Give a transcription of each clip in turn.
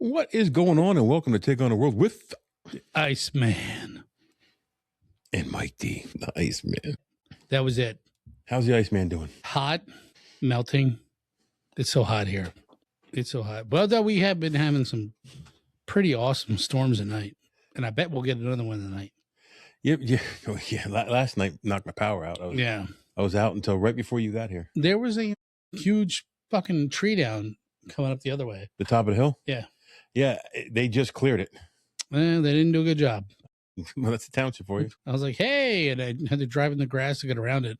What is going on? And welcome to Take on the World with Iceman. And Mike D, the Iceman. That was it. How's the Iceman doing? Hot, melting. It's so hot here. It's so hot. Well, though we have been having some pretty awesome storms at night, and I bet we'll get another one tonight. Yeah. Last night knocked my power out. I was out until right before you got here. There was a huge fucking tree down coming up the other way. The top of the hill? Yeah. Yeah, they just cleared it. They didn't do a good job. Well, that's the township for you. I was like, hey, and I had to drive in the grass to get around it.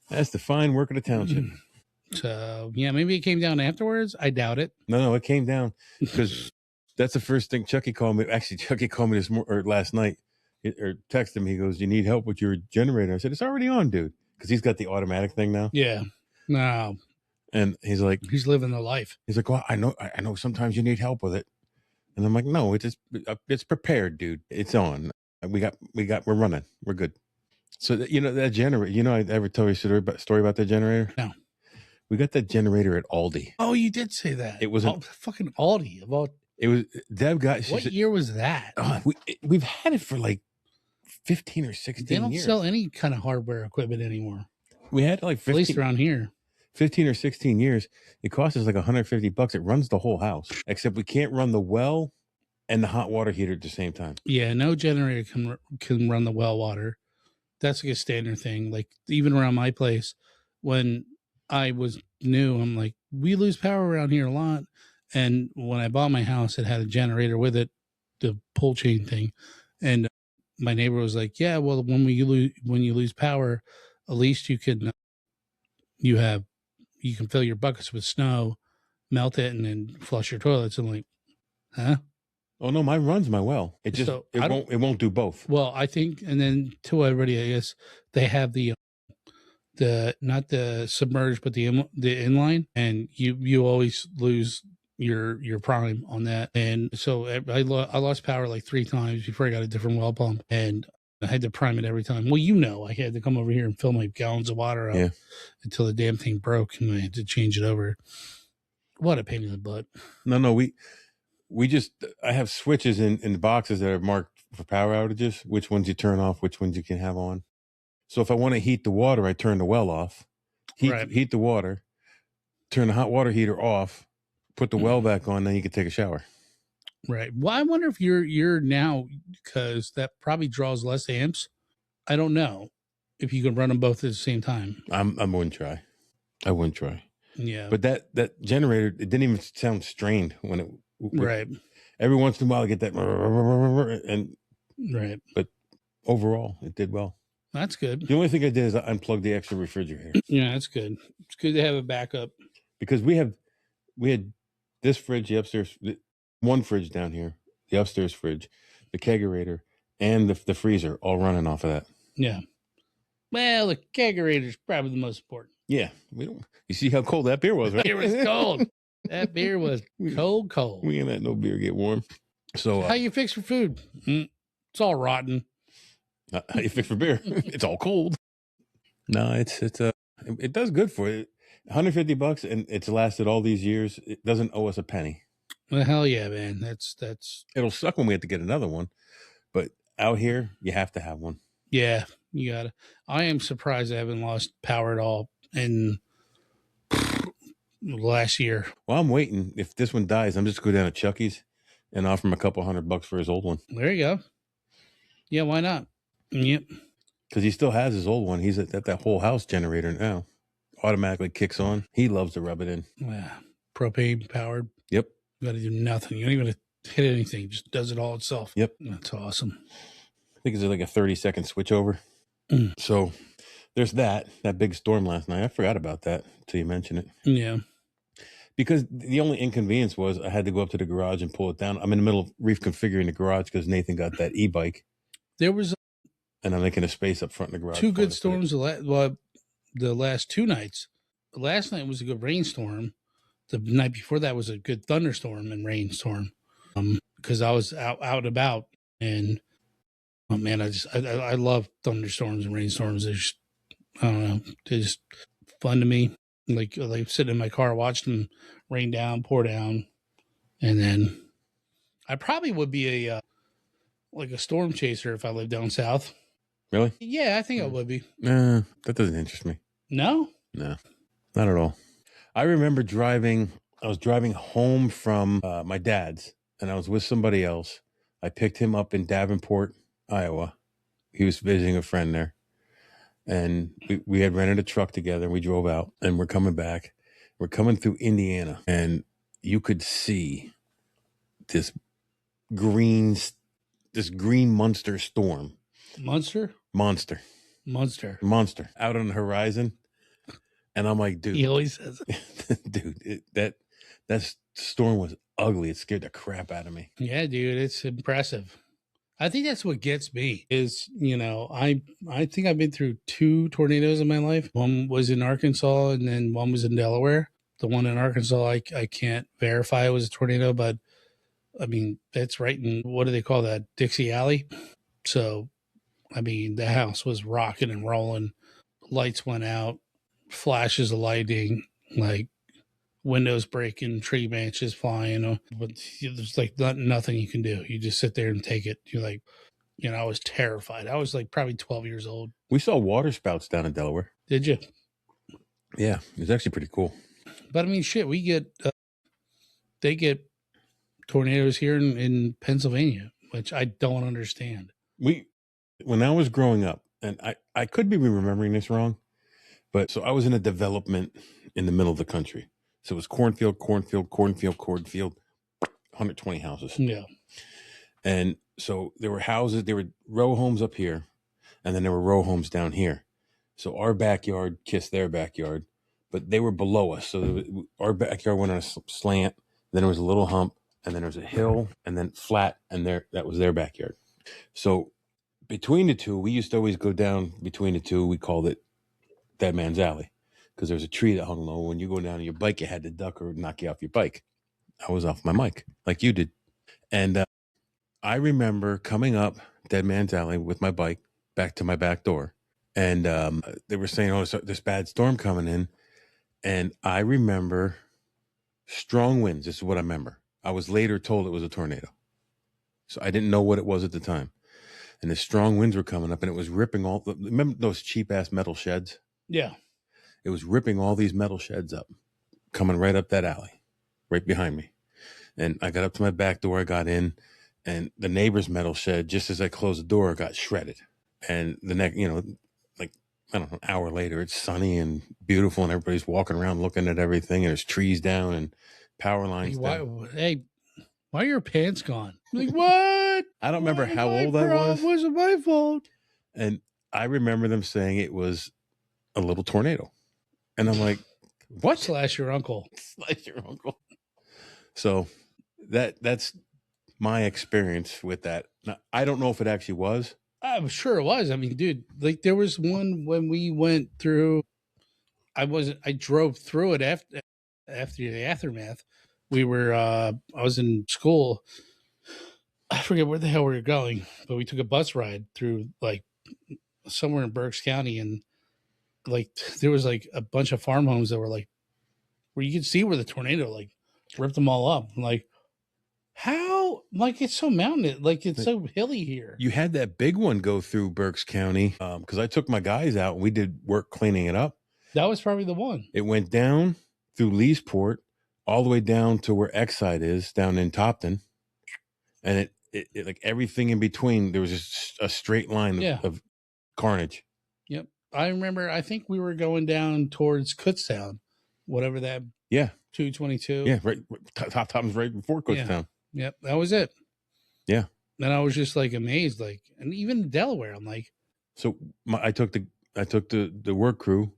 That's the fine work of the township. So, yeah, maybe it came down afterwards. I doubt it. No, it came down because that's the first thing Chucky called me. Actually, Chucky called me last night or texted me. He goes, "You need help with your generator?" I said, "It's already on, dude," because he's got the automatic thing now. Yeah. No. And he's like, he's living the life. He's like, well, I know sometimes you need help with it. And I'm like, no, it's prepared, dude. It's on. We're running. We're good. So that generator, I ever tell you a story about that generator? No. We got that generator at Aldi. Oh, you did say that. It was fucking Aldi. It was Deb got. What year was that? We've had it for like 15 or 16 years. They don't sell any kind of hardware equipment anymore. We had like 15, at least around here. 15 or 16 years. It cost us like $150. It runs the whole house, except we can't run the well and the hot water heater at the same time. Yeah, no generator can run the well water. That's like a standard thing. Like even around my place, when I was new, I'm like, we lose power around here a lot. And when I bought my house, it had a generator with it, the pull chain thing. And my neighbor was like, yeah, well, when you lose power, at least you can fill your buckets with snow, melt it, and then flush your toilets. I'm like, huh? Oh no, mine runs my well. It just it won't do both. Well, I think, and then to everybody, I guess they have the not the submerged, but the inline, and you always lose your prime on that. And so I lost power like 3 times before I got a different well pump, and I had to prime it every time. Well, I had to come over here and fill my gallons of water up until the damn thing broke, and I had to change it over. What a pain in the butt. No, I have switches in the boxes that are marked for power outages, which ones you turn off, which ones you can have on. So if I want to heat the water, I turn the well off, heat the water, turn the hot water heater off, put the well back on, then you can take a shower. Right. Well, I wonder if you're now, because that probably draws less amps. I don't know if you can run them both at the same time. I wouldn't try. Yeah. But that generator, it didn't even sound strained when it. Right. Every once in a while I get that and right. But overall it did well. That's good. The only thing I did is I unplugged the extra refrigerator. Yeah, that's good. It's good to have a backup. Because we had this fridge, the upstairs, one fridge down here, the upstairs fridge, the kegerator, and the freezer all running off of that. Yeah. Well, the kegerator is probably the most important. Yeah. You see how cold that beer was, right? It was cold. That beer was cold. We ain't let no beer get warm. So how you fix for food? It's all rotten. How you fix for beer? It's all cold. No, it does good for it. $150, and it's lasted all these years. It doesn't owe us a penny. Well, hell yeah, man. That's. It'll suck when we have to get another one, but out here you have to have one. Yeah, you gotta. I am surprised I haven't lost power at all in last year. Well, I'm waiting. If this one dies, I'm just go down to Chucky's and offer him a couple $100 for his old one. There you go. Yeah, why not? Yep. Because he still has his old one. He's at that whole house generator now. Automatically kicks on. He loves to rub it in. Yeah. Propane powered. Yep. You got to do nothing. You don't even hit anything. It just does it all itself. Yep. That's awesome. I think it's like a 30-second switch over. So there's that big storm last night. I forgot about that until you mentioned it. Yeah. Because the only inconvenience was I had to go up to the garage and pull it down. I'm in the middle of reconfiguring the garage because Nathan got that e-bike. There was and I'm making a space up front in the garage. 2 good storms the last 2 nights. The last night was a good rainstorm. The night before that was a good thunderstorm and rainstorm. Because I was out and about, and oh man, I love thunderstorms and rainstorms. They're just, I don't know, they're just fun to me. Like sitting in my car, watched them rain down, pour down, and then I probably would be a like a storm chaser if I lived down south. Really? Yeah, I think I would be. Nah, that doesn't interest me. No? No, not at all. I remember I was driving home from my dad's, and I was with somebody else. I picked him up in Davenport, Iowa. He was visiting a friend there. And we had rented a truck together, and we drove out, and we're coming back. We're coming through Indiana, and you could see this green monster storm. Monster Out on the horizon. And I'm like, dude. He always says it. Dude, that storm was ugly. It scared the crap out of me. Yeah, dude, it's impressive. I think that's what gets me is, I think I've been through 2 tornadoes in my life. One was in Arkansas and then one was in Delaware. The one in Arkansas, I can't verify it was a tornado, but I mean, that's right in, what do they call that? Dixie Alley. So, I mean, the house was rocking and rolling. Lights went out, flashes of lightning, like windows breaking, tree branches flying. But there's like nothing you can do. You just sit there and take it. You're like, I was terrified. I was like probably 12 years old. We saw water spouts down in Delaware. Did you? Yeah, it was actually pretty cool. But I mean, shit, they get tornadoes here in Pennsylvania, which I don't understand. When I was growing up, and I could be remembering this wrong, but so I was in a development in the middle of the country. So it was cornfield, 120 houses. Yeah. And so there were houses, there were row homes up here, and then there were row homes down here. So our backyard kissed their backyard, but they were below us. So our backyard went on a slant, then there was a little hump, and then there was a hill, and then flat, and that was their backyard. So between the two, we used to always go down between the two. We called it Dead Man's Alley because there was a tree that hung low. When you go down on your bike, you had to duck or knock you off your bike. I was off my mic like you did. And I remember coming up Dead Man's Alley with my bike back to my back door. And they were saying, oh, this bad storm coming in. And I remember strong winds. This is what I remember. I was later told it was a tornado. So I didn't know what it was at the time. And the strong winds were coming up, and it was ripping remember those cheap-ass metal sheds? Yeah. It was ripping all these metal sheds up, coming right up that alley, right behind me. And I got up to my back door, I got in, and the neighbor's metal shed, just as I closed the door, got shredded. And the next, like, I don't know, an hour later, it's sunny and beautiful, and everybody's walking around looking at everything, and there's trees down and power lines down. Why are your pants gone? Like, what? I don't remember how old I was. It wasn't my fault. And I remember them saying it was a little tornado. And I'm like, what? Slash your uncle. Slash your uncle. So that's my experience with that. Now, I don't know if it actually was. I'm sure it was. I mean, dude, like there was one when we went through, I drove through it after the aftermath. We were, I was in school. I forget where the hell we were going, but we took a bus ride through like somewhere in Berks County, and like there was like a bunch of farm homes that were like where you could see where the tornado like ripped them all up. I'm like, how? Like it's so mountainous, like it's so hilly here. You had that big one go through Berks County because I took my guys out and we did work cleaning it up. That was probably the one. It went down through Leesport all the way down to where Exide is down in Topton, and it like everything in between, there was just a straight line of carnage. Yep. I remember, I think we were going down towards Kutztown, whatever that. Yeah. 222. Yeah. Right. Topton's right before Kutztown. Yeah. Yep. That was it. Yeah. And I was just like amazed, like, and even Delaware, I'm like. So I took the work crew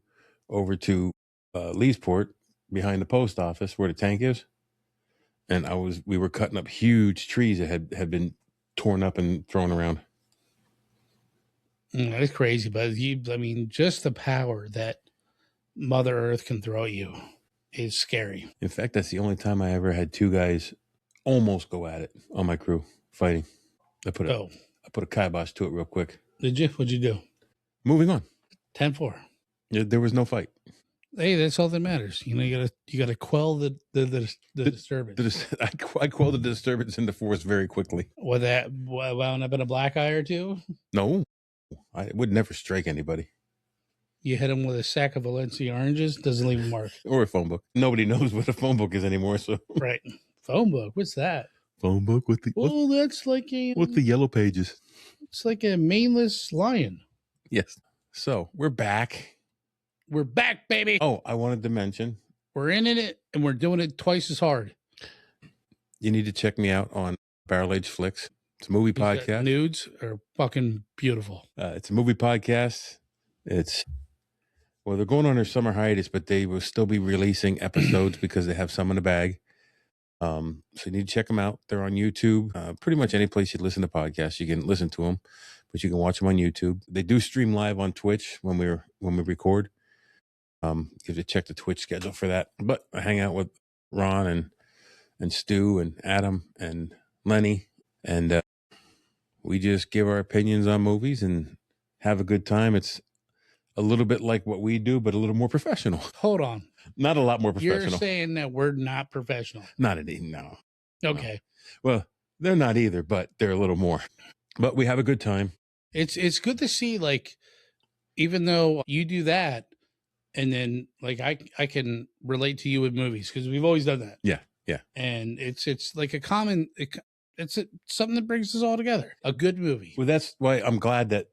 over to Leesport behind the post office where the tank is. And we were cutting up huge trees that had been torn up and thrown around. That's crazy, but I mean, just the power that Mother Earth can throw at you is scary. In fact, that's the only time I ever had 2 guys almost go at it on my crew fighting. I put a kibosh to it real quick. Did you? What'd you do? Moving on. 10-4. There was no fight. Hey, that's all that matters. You gotta quell the disturbance. I quell the disturbance in the force very quickly. Would that wound up in a black eye or two? No, I would never strike anybody. You hit him with a sack of Valencia oranges, doesn't leave a mark. Or a phone book. Nobody knows what a phone book is anymore. So Right. Phone book. What's that? phone book with the That's like with the yellow pages. It's like a maneless lion. Yes. So we're back. We're back, baby. Oh, I wanted to mention We're in it and we're doing it twice as hard. you need to check me out on Barrel Age Flicks. It's a movie podcast. Nudes are fucking beautiful. It's a movie podcast. They're going on their summer hiatus, but they will still be releasing episodes because they have some in the bag. So you need to check them out. They're on YouTube. Pretty much any place you listen to podcasts, you can listen to them, but you can watch them on YouTube. They do stream live on Twitch when we record. You have to check the Twitch schedule for that. But I hang out with Ron and Stu and Adam and Lenny, and we just give our opinions on movies and have a good time. It's a little bit like what we do, but a little more professional. Hold on. Not a lot more professional. You're saying that we're not professional. Not any, no. Okay. No. Well, they're not either, but they're a little more. But we have a good time. It's good to see, like, even though you do that, and then like I can relate to you with movies because we've always done that. Yeah. And it's like it's something that brings us all together. A good movie. Well, that's why I'm glad that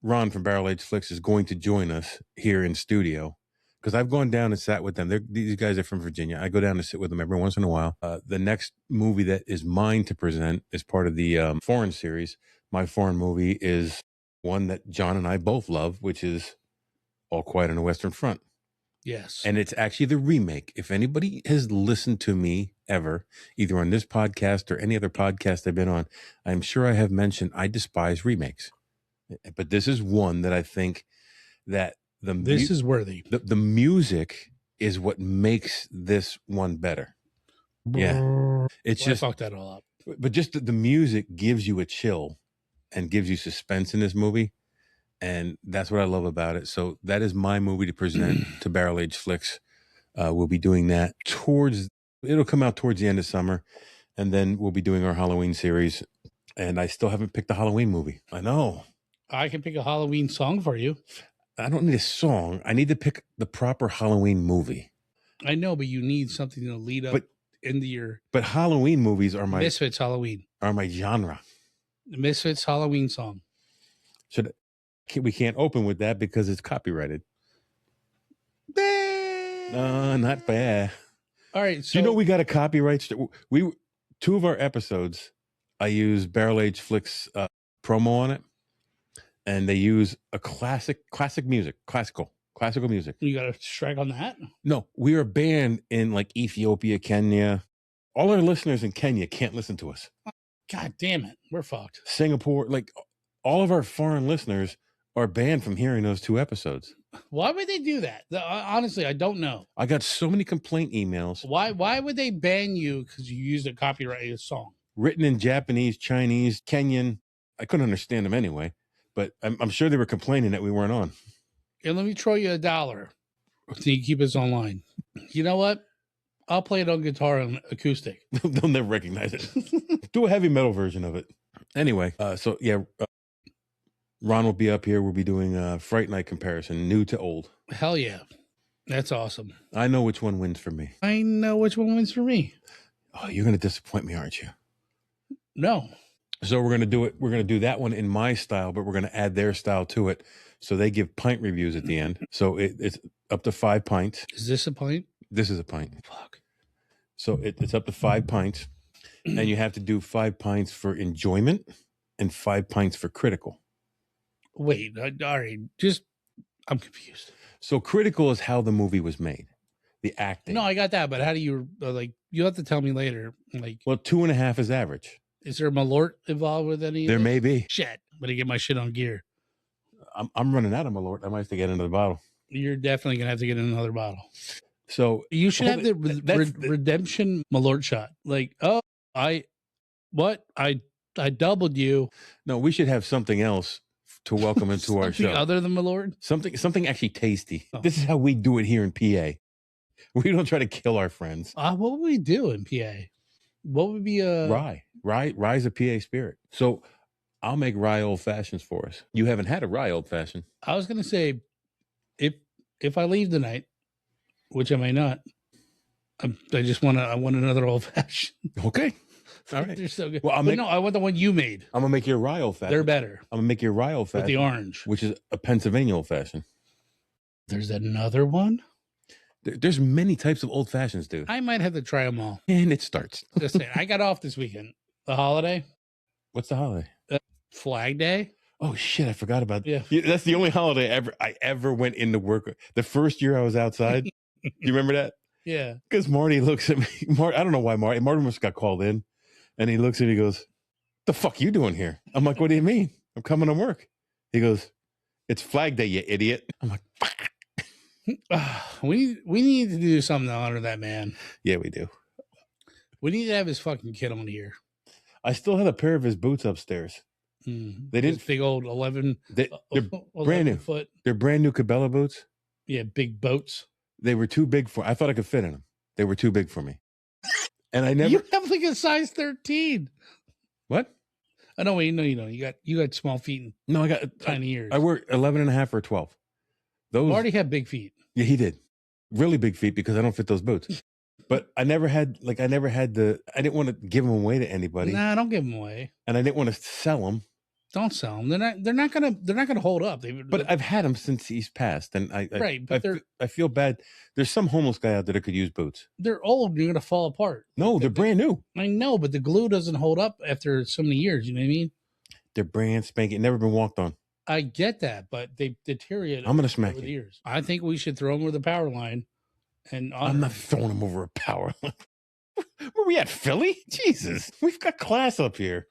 Ron from Barrel Age Flicks is going to join us here in studio, because I've gone down and sat with them. These guys are from Virginia. I go down to sit with them every once in a while. The next movie that is mine to present is part of the foreign series. My foreign movie is one that John and I both love, which is All Quiet on the Western Front. Yes. And it's actually the remake. If anybody has listened to me ever, either on this podcast or any other podcast I've been on, I'm sure I have mentioned I despise remakes. But this is one that I think that this is worthy. The music is what makes this one better. Yeah. It's just I fucked that all up. But just the music gives you a chill and gives you suspense in this movie. And that's what I love about it. So that is my movie to present to Barrel Age Flicks. We'll be doing that it'll come out towards the end of summer. And then we'll be doing our Halloween series. And I still haven't picked a Halloween movie. I know. I can pick a Halloween song for you. I don't need a song. I need to pick the proper Halloween movie. I know, but you need something to lead up into your... But Halloween movies are Misfits Halloween. Are my genre. The Misfits Halloween song. We can't open with that because it's copyrighted. Not bad. All right. So, do you know we got a copyright? Two of our episodes, I use Barrel Age Flicks promo on it, and they use a classical music. You got a strike on that? No, we are banned in like Ethiopia, Kenya. All our listeners in Kenya can't listen to us. God damn it, we're fucked. Singapore, like all of our foreign listeners are banned from hearing those two episodes. Why would they do that? Honestly, I don't know. I got so many complaint emails. Why would they ban you because you used a copyrighted song? Written in Japanese, Chinese, Kenyan. I couldn't understand them anyway, but I'm sure they were complaining that we weren't on. And let me throw you $1 so you keep us online. You know what? I'll play it on guitar and acoustic. They'll never recognize it. Do a heavy metal version of it. Anyway, Ron will be up here. We'll be doing a Fright Night comparison, new to old. Hell yeah. That's awesome. I know which one wins for me. I know which one wins for me. Oh, you're going to disappoint me, aren't you? No. So we're going to do it. We're going to do that one in my style, but we're going to add their style to it. So they give pint reviews at the end. So it's up to 5 pints. Is this a pint? This is a pint. Fuck. So it's up to 5 pints. And you have to do 5 pints for enjoyment and 5 pints for critical. Wait, all right. I'm confused. So critical is how the movie was made. The acting. No, I got that. But how do you, you'll have to tell me later. Well, 2.5 is average. Is there a Malort involved with any of There this? may be. Shit. But I get my shit on gear. I'm running out of Malort. I might have to get another bottle. You're definitely going to have to get another bottle. So you should have the redemption Malort shot. I doubled you. No, we should have something else to welcome him to our Something show. other than my lord? Something actually tasty. Oh. This is how we do it here in PA. We don't try to kill our friends. What would we do in PA? What would be a Rye? Rye's a PA spirit. So I'll make rye old fashions for us. You haven't had a rye old fashioned. I was gonna say, if I leave tonight, which I may not, I want another old fashioned. Okay. All right. They're so good. Well, I want the one you made. I'm gonna make you a rye old fashioned. They're better. I'm gonna make you a rye old fashioned with the orange, which is a Pennsylvania old fashioned. There's another one. There's many types of old fashions, dude. I might have to try them all. And it starts. Just saying. I got off this weekend. The holiday. What's the holiday? Flag Day. Oh shit! I forgot about that. Yeah. That's the only holiday I ever went into work. The first year I was outside. You remember that? Yeah. Because Marty looks at me. I don't know why Marty must got called in, and he looks at me. He goes, "The fuck you doing here?" I'm like, "What do you mean? I'm coming to work." He goes, "It's Flag Day, you idiot." I'm like, "Fuck." We need to do something to honor that man. Yeah, we do. We need to have his fucking kid on here. I still have a pair of his boots upstairs. Mm. They didn't. His big old 11. They're 11 brand new. Foot. They're brand new Cabela boots. Yeah, big boats. They were too big for. I thought I could fit in them. They were too big for me. And I never. You have like a size 13. What? Oh, no, wait, no, you don't. You got small feet and No, I got tiny ears. I wear 11 and a half or 12. Those. Marty had big feet. Yeah, he did. Really big feet because I don't fit those boots. But I never had I didn't want to give them away to anybody. Nah, don't give them away. And I didn't want to sell them. Don't sell them. They're not gonna hold up. But I've had them since he's passed, and I feel bad. There's some homeless guy out there that could use boots. They're old. You're gonna fall apart. No, they're brand new. I know, but the glue doesn't hold up after so many years. You know what I mean? They're brand spanking, never been walked on. I get that, but they deteriorate. I'm gonna smack over the you. years. I think we should throw them with a power line. And I'm not throwing them over a power line. Where we at, Philly? Jesus, we've got class up here.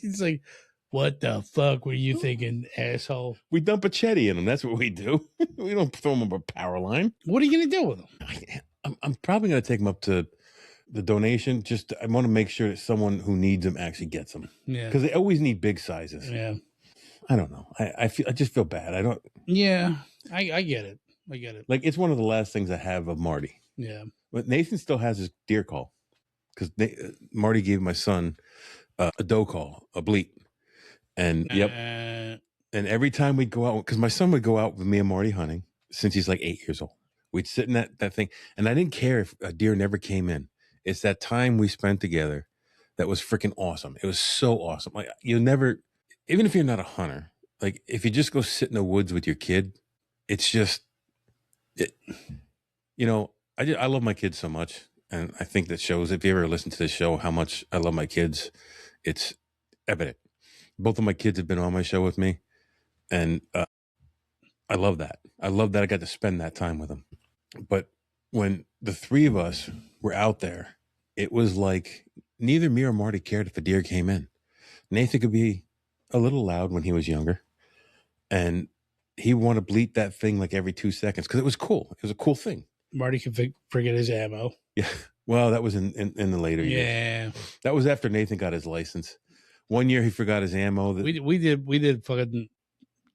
He's like, what the fuck were you thinking, asshole? We dump a chetty in them. That's what we do. We don't throw them over a power line. What are you going to do with them? I'm probably going to take them up to the donation. I want to make sure that someone who needs them actually gets them. Yeah. Because they always need big sizes. Yeah. I don't know. I just feel bad. Yeah, I get it. I get it. Like, it's one of the last things I have of Marty. Yeah. But Nathan still has his deer call. Because Marty gave my son a doe call, a bleat. And and every time we'd go out, because my son would go out with me and Marty hunting since he's like 8 years old. We'd sit in that thing. And I didn't care if a deer never came in. It's that time we spent together that was freaking awesome. It was so awesome. Like, you never, even if you're not a hunter, like if you just go sit in the woods with your kid, it's just, I love my kids so much. And I think that shows, if you ever listen to this show, how much I love my kids, it's evident. Both of my kids have been on my show with me, and I love that. I love that I got to spend that time with them. But when the three of us were out there, it was like neither me or Marty cared if a deer came in. Nathan could be a little loud when he was younger, and he wanted to bleat that thing like every 2 seconds because it was cool. It was a cool thing. Marty could forget his ammo. Yeah. Well, that was in the later years. Yeah. That was after Nathan got his license. One year he forgot his ammo. We did fucking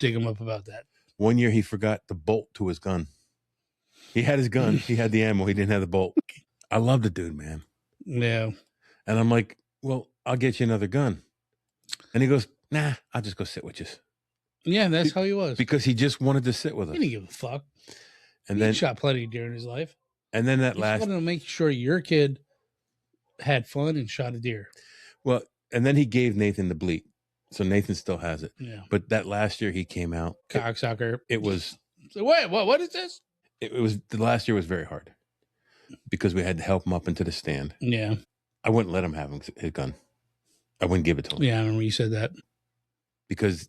dig him up about that. One year he forgot the bolt to his gun. He had his gun. He had the ammo. He didn't have the bolt. I love the dude, man. Yeah. And I'm like, well, I'll get you another gun. And he goes, nah, I'll just go sit with you. Yeah, that's how he was. Because he just wanted to sit with us. He didn't give a fuck. And he shot plenty of deer in his life. And then he wanted to make sure your kid had fun and shot a deer. Well, and then he gave Nathan the bleat. So Nathan still has it. Yeah. But that last year he came out. Cocksucker. It was. So wait, what is this? It was, the last year was very hard because we had to help him up into the stand. Yeah. I wouldn't let him have his gun. I wouldn't give it to him. Yeah, I remember you said that. Because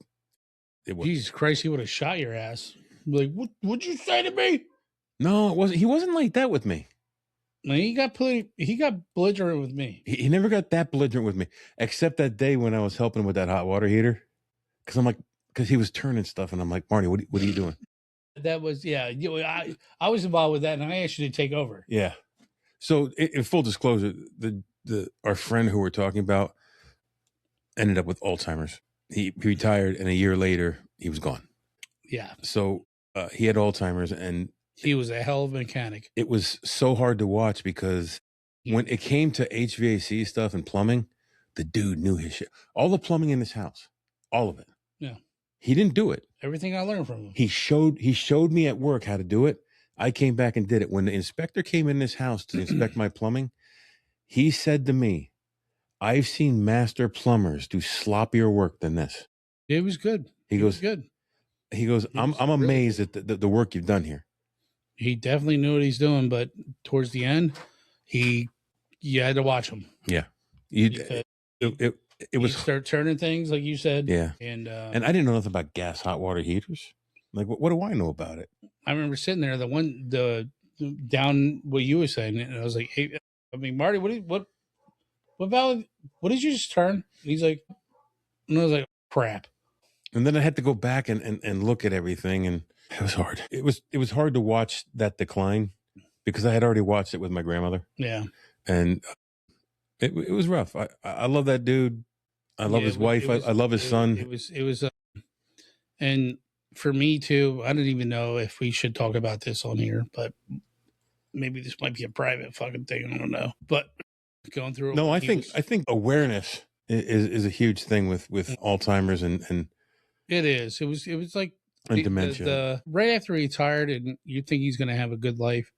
it was. Jesus Christ, he would have shot your ass. Like, what'd you say to me? No, it wasn't. He wasn't like that with me. No, he got belligerent with me. He never got that belligerent with me, except that day when I was helping him with that hot water heater. Because he was turning stuff, and I'm like, Marty, what are you doing? That was, yeah. I was involved with that, and I asked you to take over. Yeah. So, in full disclosure, our friend who we're talking about ended up with Alzheimer's. He retired, and a year later, he was gone. Yeah. So he had Alzheimer's, and he was a hell of a mechanic. It was so hard to watch because when it came to HVAC stuff and plumbing, the dude knew his shit. All the plumbing in this house, all of it. Yeah. He didn't do it. Everything I learned from him. He showed me at work how to do it. I came back and did it. When the inspector came in this house to inspect my plumbing, he said to me, I've seen master plumbers do sloppier work than this. It was good. He goes, good. He goes, I'm amazed at the work you've done here. He definitely knew what he's doing, but towards the end, you had to watch him. Yeah. It was start turning things like you said. Yeah. And I didn't know nothing about gas hot water heaters. Like, what do I know about it? I remember sitting there, the down what you were saying, and I was like, hey, I mean, Marty, what did you just turn? And he's like, and I was like, crap. And then I had to go back and look at everything, and it was hard. It was hard to watch that decline because I had already watched it with my grandmother. Yeah. And it was rough. I love that dude. I love his wife. I love his son. It was and for me too, I don't even know if we should talk about this on here, but maybe this might be a private fucking thing. I don't know. But going through No, I think awareness is a huge thing with Alzheimer's and it is. It was like and dementia. Right after he retired, and you think he's going to have a good life.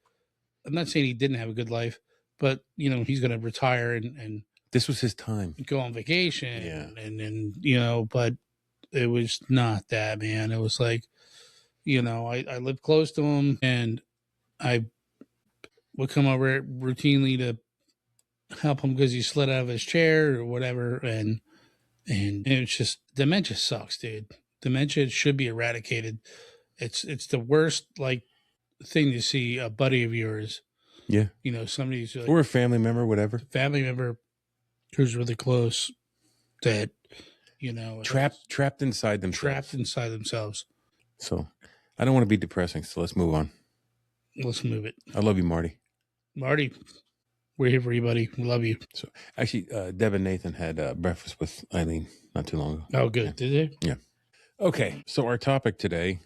I'm not saying he didn't have a good life, but he's going to retire and this was his time. Go on vacation. Yeah. And but it was not that, man. It was like, I lived close to him, and I would come over routinely to help him because he slid out of his chair or whatever. And it's just, dementia sucks, dude. Dementia should be eradicated. It's the worst thing to see a buddy of yours. Yeah. Somebody who's or a family member, whatever. Family member who's really close that, trapped inside themselves. Trapped inside themselves. So I don't want to be depressing. So let's move on. Let's move it. I love you, Marty. Marty, we're here for you, buddy. We love you. So actually, Deb and Nathan had breakfast with Eileen not too long ago. Oh, good. Yeah. Did they? Yeah. Okay. So our topic today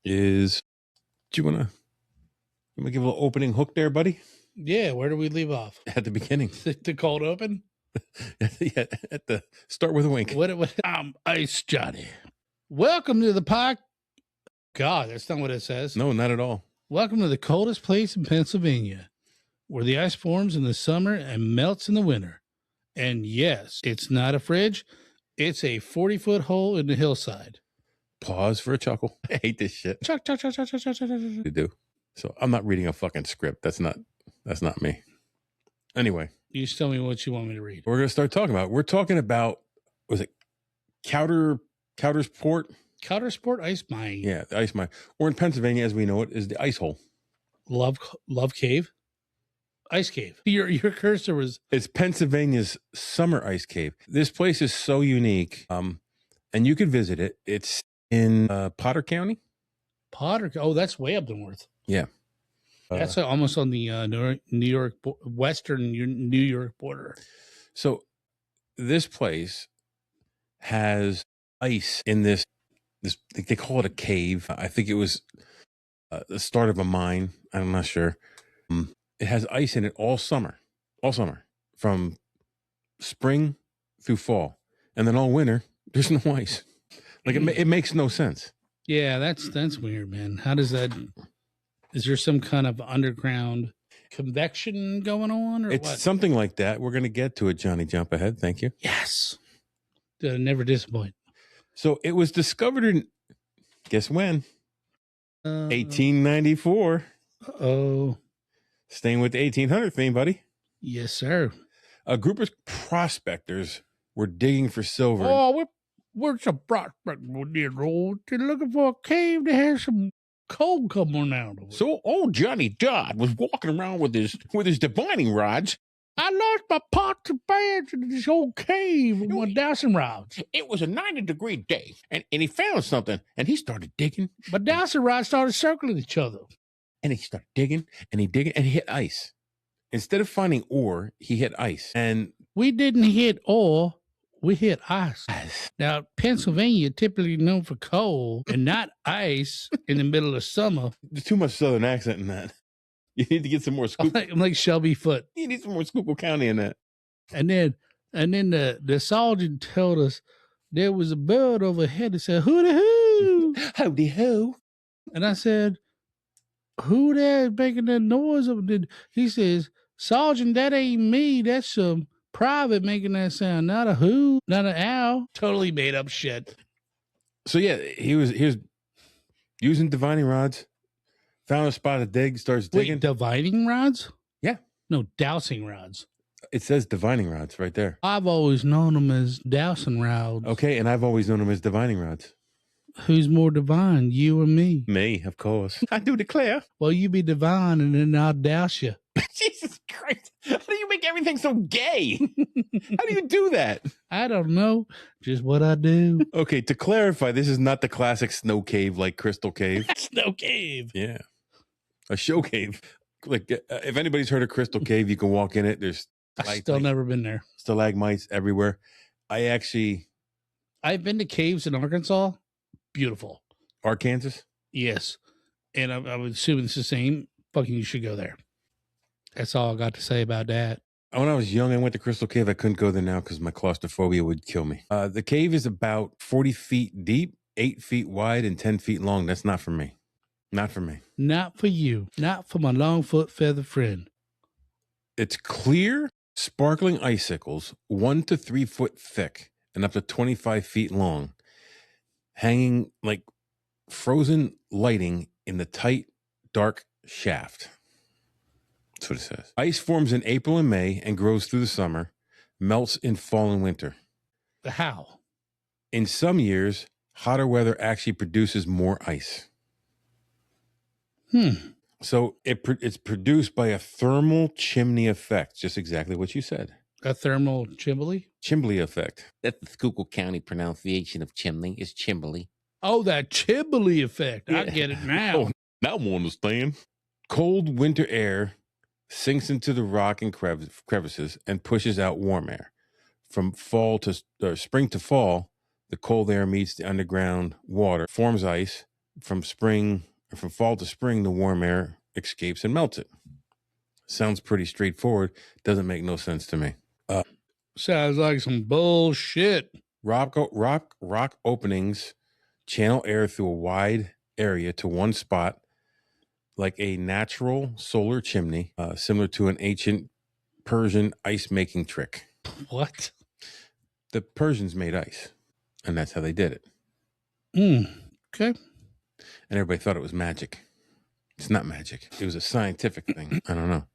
is, do you want to give a little opening hook there, buddy? Yeah. Where do we leave off? At the beginning. The cold open? Yeah, at the start with a wink. What? I'm Ice Johnny. Welcome to the park. God, that's not what it says. No, not at all. Welcome to the coldest place in Pennsylvania, where the ice forms in the summer and melts in the winter. And yes, it's not a fridge. It's a 40-foot hole in the hillside. Pause for a chuckle. I hate this shit. Chuck. You do. So I'm not reading a fucking script. That's not me. Anyway. You just tell me what you want me to read. We're going to start talking about. We're talking about, was it Coudersport? Coudersport Ice Mine. Yeah, the ice mine. Or in Pennsylvania, as we know it, is the ice hole. Love Cave? Ice Cave. Your cursor was... It's Pennsylvania's summer ice cave. This place is so unique, and you could visit it. It's in Potter County. Oh, that's way up north. Yeah. That's almost on the New York, western New York border. So this place has ice in this, they call it a cave. I think it was the start of a mine. I'm not sure. It has ice in it all summer, from spring through fall. And then all winter, there's no ice. Like it makes no sense. Yeah, that's weird, man. How does that... Is there some kind of underground convection going on, or it's what? Something like that. We're going to get to it, Johnny. Jump ahead. Thank you. Yes. Never disappoint. So it was discovered in, guess when? 1894. Oh. Staying with the 1800 theme, buddy. Yes, sir. A group of prospectors were digging for silver. Oh, we're some prospectors. They're looking for a cave that has some coal coming out of it. So old Johnny Dodd was walking around with his divining rods. I lost my pots and pans in this old cave with my dowsing rods. It was a 90-degree day, and he found something, and he started digging. My dowsing rods started circling each other. And he started digging, and he hit ice. Instead of finding ore, he hit ice. And we didn't hit ore. we hit ice. Now, Pennsylvania typically known for cold and not ice in the middle of summer. There's too much Southern accent in that. You need to get some more I'm like Shelby Foote. You need some more Schuylkill County in that. And then the sergeant told us there was a bird overhead that said, "Hooty hoo, howdy ho." And I said, "Who there making that noise?" He says, "Sergeant, that ain't me. That's some private making that sound. Not a who, not an owl." Totally made up shit. So yeah, he was using divining rods. Found a spot to dig, starts digging. Wait, divining rods? Yeah. No, dowsing rods. It says divining rods right there. I've always known them as dowsing rods. Okay, and I've always known them as divining rods. Who's more divine, you or me? Me, of course. I do declare. Well, you be divine and then I'll douse you. Jesus Christ. How do you make everything so gay? How do you do that? I don't know. Just what I do. Okay, to clarify, this is not the classic snow cave like Crystal Cave. Snow cave. Yeah. A show cave. Like, if anybody's heard of Crystal Cave, you can walk in it. There's I've still never been there. Stalagmites everywhere. I've been to caves in Arkansas. Beautiful. Arkansas? Yes. And I would assume it's the same. Fucking you should go there. That's all I got to say about that. When I was young, I went to Crystal Cave. I couldn't go there now because my claustrophobia would kill me. The cave is about 40 feet deep, 8 feet wide, and 10 feet long. That's not for me. Not for me. Not for you. Not for my Longfoot feather friend. It's clear, sparkling icicles, 1 to 3 foot thick and up to 25 feet long, hanging like frozen lighting in the tight, dark shaft. That's what it says. Ice forms in April and May and grows through the summer, melts in fall and winter. How? In some years, hotter weather actually produces more ice. So it's produced by a thermal chimney effect, just exactly what you said. A thermal chimbley? Chimbley effect. That's the Schuylkill County pronunciation of chimney is chimbley. Oh, that chimbley effect. Yeah. I get it now. Oh, now I understand. Cold winter air sinks into the rock and crevices and pushes out warm air. From spring to fall, the cold air meets the underground water, forms ice. From fall to spring, the warm air escapes and melts it. Sounds pretty straightforward. Doesn't make no sense to me. Sounds like some bullshit. Rock openings channel air through a wide area to one spot, like a natural solar chimney, similar to an ancient Persian ice-making trick. What? The Persians made ice, and that's how they did it. Okay. And everybody thought it was magic. It's not magic. It was a scientific thing. I don't know.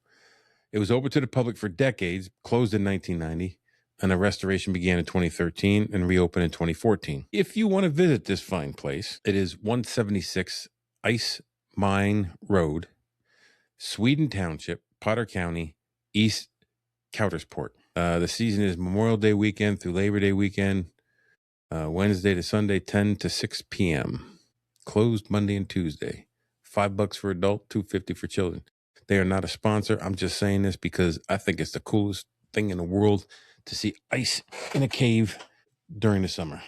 It was open to the public for decades, closed in 1990, and a restoration began in 2013 and reopened in 2014. If you want to visit this fine place, it is 176 Ice Mine Road, Sweden Township, Potter County, East Coudersport. The season is Memorial Day weekend through Labor Day weekend, Wednesday to Sunday, 10 to 6 p.m. Closed Monday and Tuesday. $5 for adult, $2.50 for children. They are not a sponsor. I'm just saying this because I think it's the coolest thing in the world to see ice in a cave during the summer.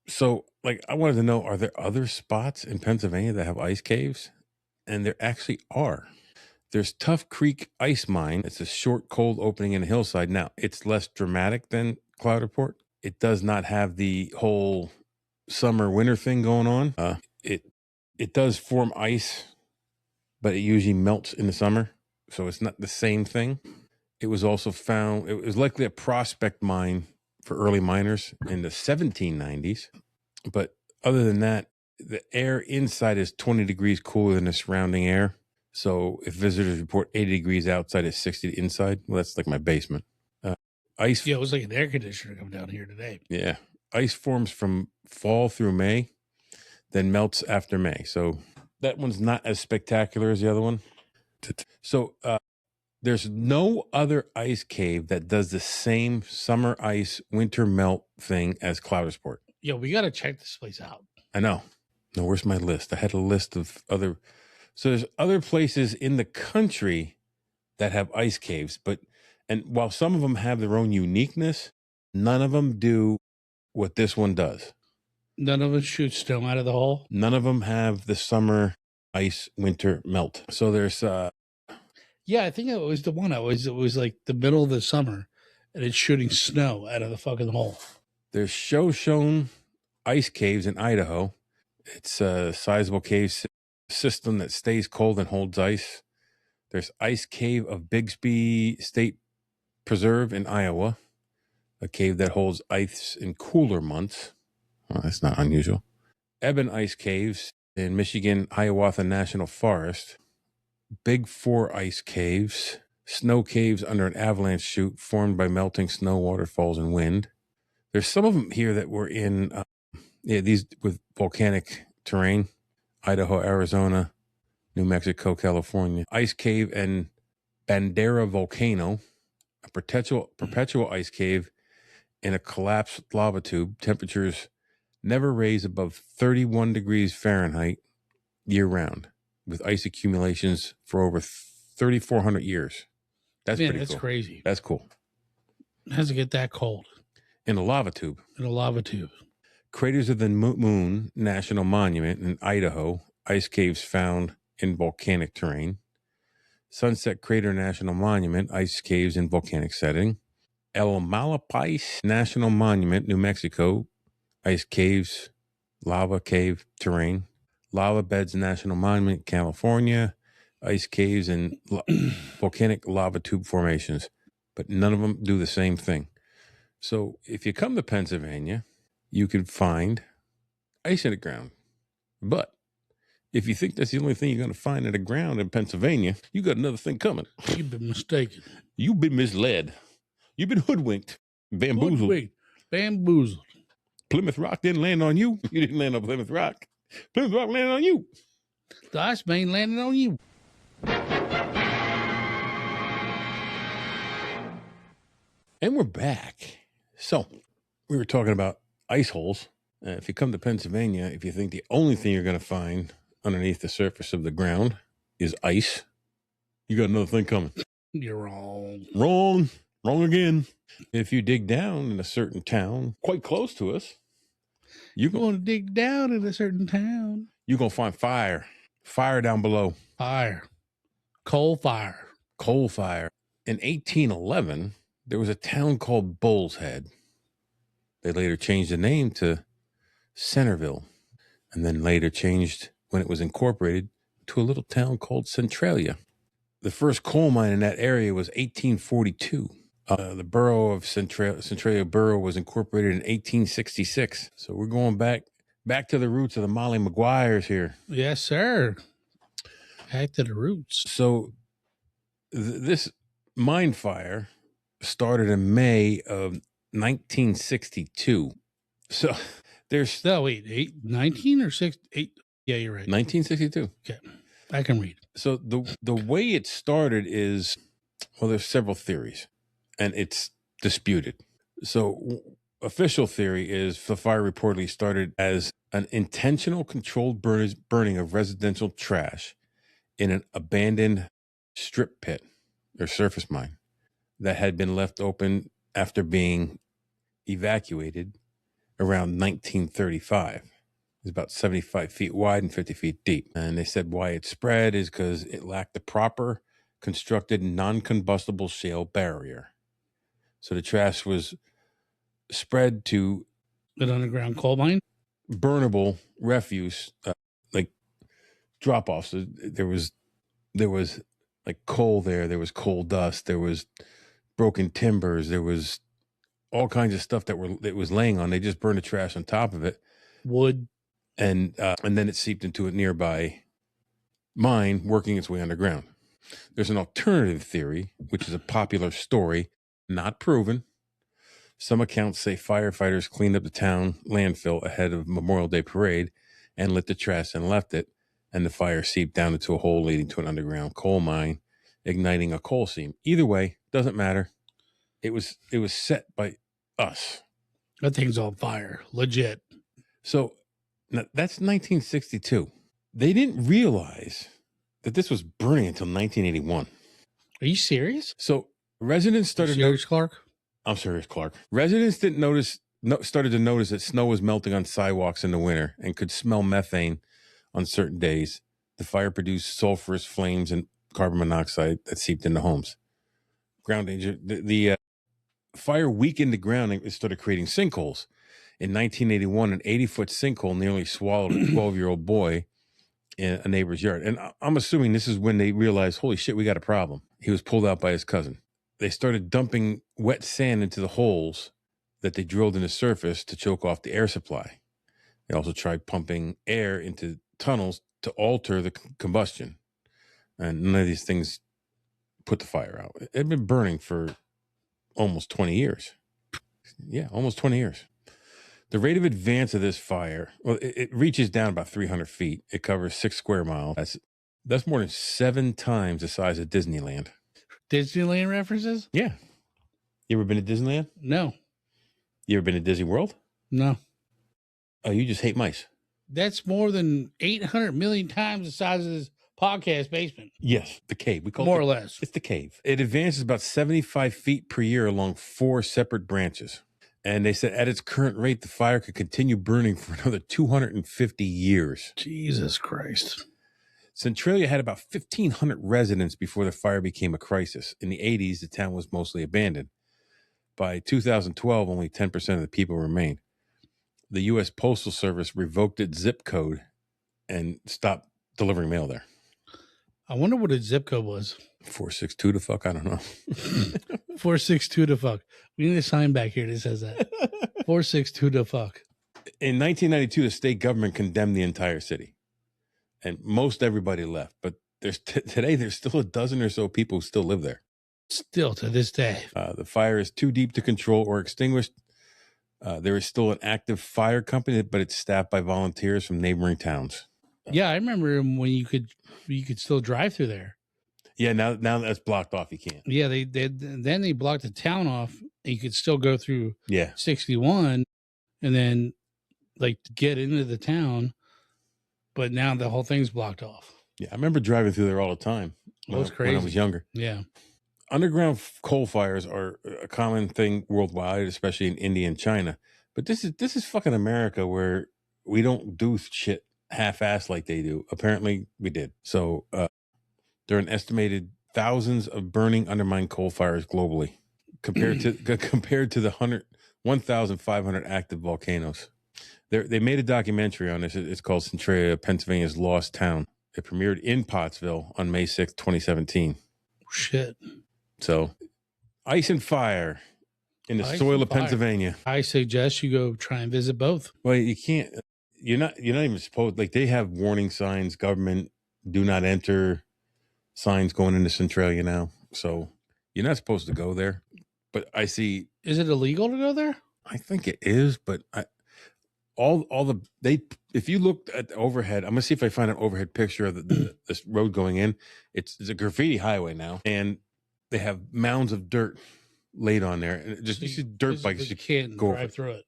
So, I wanted to know, are there other spots in Pennsylvania that have ice caves? And there actually are. There's Trough Creek Ice Mine. It's a short, cold opening in a hillside. Now, it's less dramatic than Coudersport. It does not have the whole summer-winter thing going on. It does form ice, but it usually melts in the summer, so it's not the same thing. It was also found, it was likely a prospect mine for early miners in the 1790s. But other than that, the air inside is 20 degrees cooler than the surrounding air. So if visitors report 80 degrees outside, it's 60 inside. Well, that's like my basement. Ice. Yeah, it was like an air conditioner coming down here today. Yeah. Ice forms from fall through May, then melts after May. So that one's not as spectacular as the other one. So there's no other ice cave that does the same summer ice, winter melt thing as Coudersport. Yo, we got to check this place out. I know. No, where's my list? I had a list of other. So there's other places in the country that have ice caves, and while some of them have their own uniqueness, None of them do what this one does. None of them shoot snow out of the hole. None of them have the summer ice, winter melt. So there's Yeah, I think it was the one. It was like the middle of the summer, and it's shooting snow out of the fucking hole. there's Shoshone ice caves in Idaho. It's a sizable cave system that stays cold and holds ice. There's Ice Cave of Bixby State Preserve in Iowa, a cave that holds ice in cooler months. Well, that's not unusual. Ebon Ice Caves in Michigan, Hiawatha National Forest. Big Four Ice Caves, snow caves under an avalanche chute formed by melting snow, waterfalls, and wind. There's some of them here that were in these with volcanic terrain: Idaho, Arizona, New Mexico, California. Ice Cave and Bandera Volcano, a perpetual ice cave in a collapsed lava tube. Temperatures never raise above 31 degrees Fahrenheit year round, with ice accumulations for over 3,400 years. That's Man, pretty that's cool. crazy. That's cool. It has to get that cold In a lava tube. in a lava tube. Craters of the Moon National Monument in Idaho, ice caves found in volcanic terrain. Sunset Crater National Monument, ice caves in volcanic setting. El Malapais National Monument, New Mexico, ice caves, lava cave terrain. Lava Beds National Monument, California, ice caves and volcanic lava tube formations. But none of them do the same thing. So if you come to Pennsylvania, you can find ice in the ground. But if you think that's the only thing you're going to find in the ground in Pennsylvania, you got another thing coming. You've been mistaken. You've been misled. You've been hoodwinked, bamboozled. Hoodwinked, bamboozled. Plymouth Rock didn't land on you. You didn't land on Plymouth Rock. Plymouth Rock landed on you. The ice mine landed on you. And we're back. So we were talking about ice holes. If you come to Pennsylvania, if you think the only thing you're going to find underneath the surface of the ground is ice, you got another thing coming. You're wrong. Wrong again. If you dig down in a certain town quite close to us, You're going to dig down in a certain town. you're going to find fire down below. Fire. Coal fire. Coal fire. In 1811, there was a town called Bull's Head. They later changed the name to Centerville, and then later changed, when it was incorporated, to a little town called Centralia. The first coal mine in that area was 1842. The borough of Centralia Borough was incorporated in 1866. So we're going back to the roots of the Molly Maguires here. Yes, sir. Back to the roots. So this mine fire started in May of 1962. So there's No, wait, 19 or 6? 8? Yeah, you're right. 1962. Okay, I can read. So the way it started is, well, there's several theories, and it's disputed. So official theory is the fire reportedly started as an intentional controlled burning of residential trash in an abandoned strip pit or surface mine that had been left open after being evacuated around 1935. It's about 75 feet wide and 50 feet deep. And they said why it spread is because it lacked the proper constructed non-combustible shale barrier. So the trash was spread to An underground coal mine? burnable refuse, like drop-offs. So there was like coal there was coal dust, there was broken timbers, there was all kinds of stuff that was laying on. They just burned the trash on top of it. Wood. And then it seeped into a nearby mine, working its way underground. There's an alternative theory, which is a popular story, not proven. Some accounts say firefighters cleaned up the town landfill ahead of Memorial Day parade and lit the trash and left it, and the fire seeped down into a hole leading to an underground coal mine, igniting a coal seam. Either way, doesn't matter. It was set by us. That thing's on fire. Legit. So now, that's 1962. They didn't realize that this was burning until 1981. Are you serious? So residents started Serious, Clark? I'm serious, Clark. Residents started to notice that snow was melting on sidewalks in the winter and could smell methane on certain days. The fire produced sulfurous flames and carbon monoxide that seeped into homes. Ground danger. The fire weakened the ground and it started creating sinkholes. In 1981, an 80-foot sinkhole nearly swallowed a 12-year-old boy in a neighbor's yard. And I'm assuming this is when they realized, holy shit, we got a problem. He was pulled out by his cousin. They started dumping wet sand into the holes that they drilled in the surface to choke off the air supply. They also tried pumping air into tunnels to alter the combustion. And none of these things put the fire out. It had been burning for almost 20 years. Yeah, almost 20 years. The rate of advance of this fire, well, it reaches down about 300 feet. It covers 6 square miles. That's more than 7 times the size of Disneyland. Disneyland references? Yeah. You ever been to Disneyland? No. You ever been to Disney World? No. Oh, you just hate mice. That's more than 800 million times the size of this podcast basement. Yes, the cave. We call more it or less. It's the cave. It advances about 75 feet per year along 4 separate branches. And they said at its current rate, the fire could continue burning for another 250 years. Jesus Christ. Centralia had about 1,500 residents before the fire became a crisis. In the 80s, the town was mostly abandoned. By 2012, only 10% of the people remained. The U.S. Postal Service revoked its zip code and stopped delivering mail there. I wonder what its zip code was. 462 to fuck? I don't know. 462 to fuck. We need a sign back here that says that. 462 to fuck. In 1992, the state government condemned the entire city. And most everybody left. But today, there's still a dozen or so people who still live there. Still to this day. The fire is too deep to control or extinguished. There is still an active fire company, but it's staffed by volunteers from neighboring towns. Yeah, I remember when you could still drive through there. Yeah, now that's blocked off. You can't. Yeah, then they blocked the town off. And you could still go through 61 and then like get into the town, but now the whole thing's blocked off. Yeah, I remember driving through there all the time. It was crazy when I was younger. Yeah. Underground coal fires are a common thing worldwide, especially in India and China. But this is fucking America where we don't do shit half-assed like they do. Apparently, we did. So there are an estimated thousands of burning undermined coal fires globally, compared to the 1,500 active volcanoes. They made a documentary on this. It's called Centralia, Pennsylvania's Lost Town. It premiered in Pottsville on May 6, 2017. Shit. So, ice and fire in the soil of Pennsylvania. I suggest you go try and visit both. Well, you can't. You're not even supposed. Like, they have warning signs, government do not enter signs going into Centralia now. So you're not supposed to go there. But I see. Is it illegal to go there? I think it is, but if you look at the overhead, I'm gonna see if I find an overhead picture of this road going in. It's a graffiti highway now, and they have mounds of dirt laid on there, and just you see dirt bikes. You can't drive through it.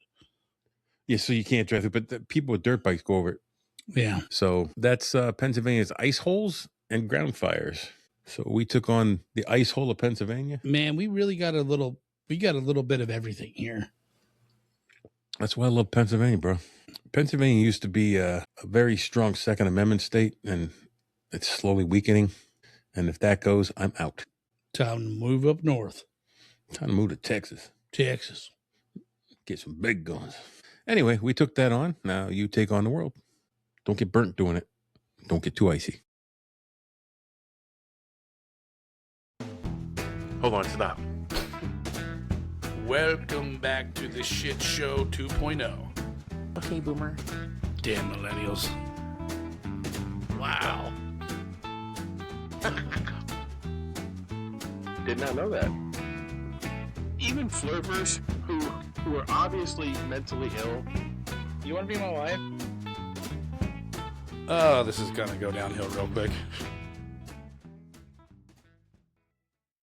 Yeah, so you can't drive through, but the people with dirt bikes go over it. Yeah. So that's Pennsylvania's ice holes and ground fires. So we took on the ice hole of Pennsylvania. Man, we really got a little bit of everything here. That's why I love Pennsylvania, bro. Pennsylvania used to be a very strong Second Amendment state, and it's slowly weakening. And if that goes, I'm out. Time to move up north. Time to move to Texas. Texas. Get some big guns. Anyway, we took that on. Now you take on the world. Don't get burnt doing it. Don't get too icy. Hold on, stop. Welcome back to the Shit Show 2.0. Okay, Boomer. Damn millennials. Wow. Did not know that. Even flirters who are obviously mentally ill. You want to be my wife? Oh, this is going to go downhill real quick.